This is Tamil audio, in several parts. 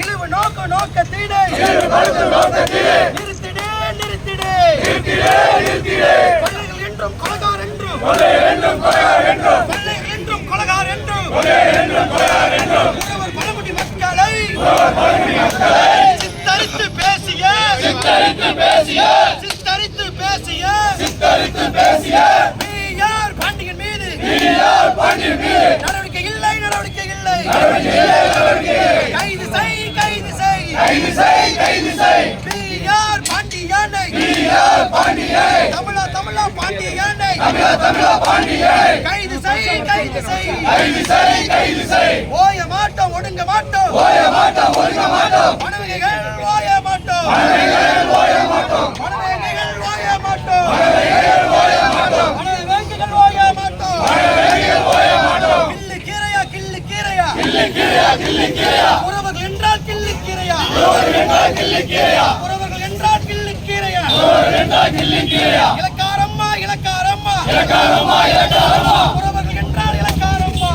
இழிவு நோக்கத்தினை நிறுத்திடே கொள்ளைகள் என்றும் கொலைகார் என்றும் பழங்குடி மக்களை சித்தரித்து பேசிய யார் பாண்டியன் மீது நடவடிக்கை இல்லை கைது செய் யார் பாண்டியனை தமிழா பாண்டியனை கைது செய் ஓய மாட்டோம் ஒடுங்க மாட்டோம் மனவகைகள் ஓய மாட்டோம் கிள்ளு கீரையா உறவுகள் என்றால் கிள்ளு கீரையா இலக்காரம்மா உறவுகள் என்றால் இலக்காரம்மா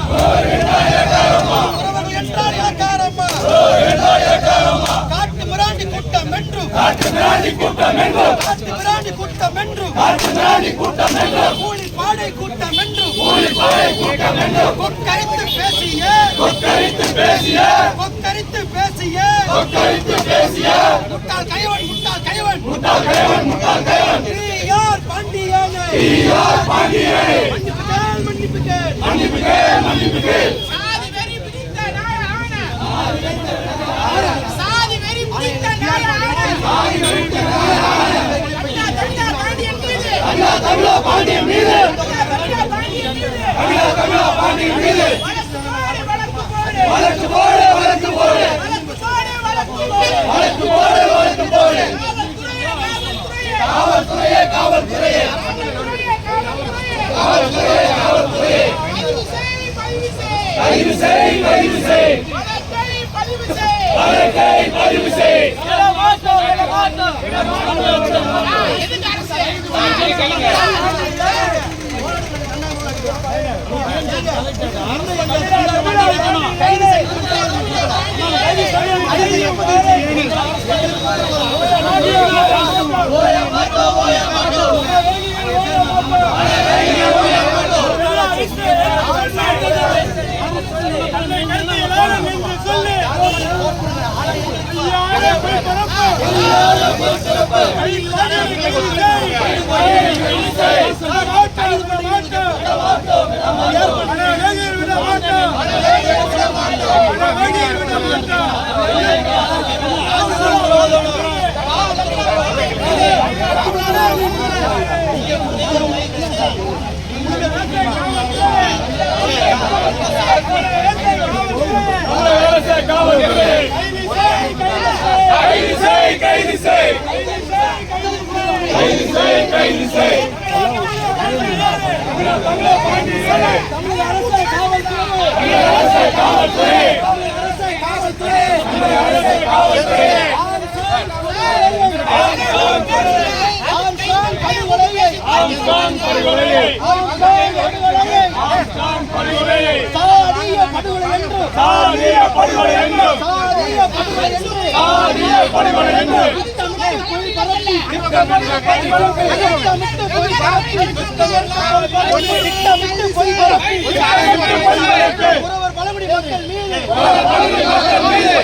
காட்டு மிராண்டி கூட்டம் என்று கூலி பாடை கூட்டம் என்று கொக்கரித்து பேசிய முட்டாள் கைவன் யார் பாண்டியனை மன்னிப்புகள் சாதி வெறி பிடித்த பாண்டியன் மீது வழக்கு போடு காவல்துறையே கைது செய் பதிவு செய் பழங்குடி மக்கள் மீது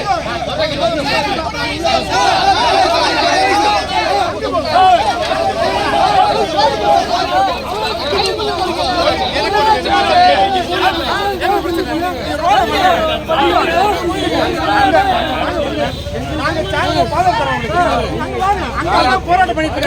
போராட்டம் பண்ணிட்டு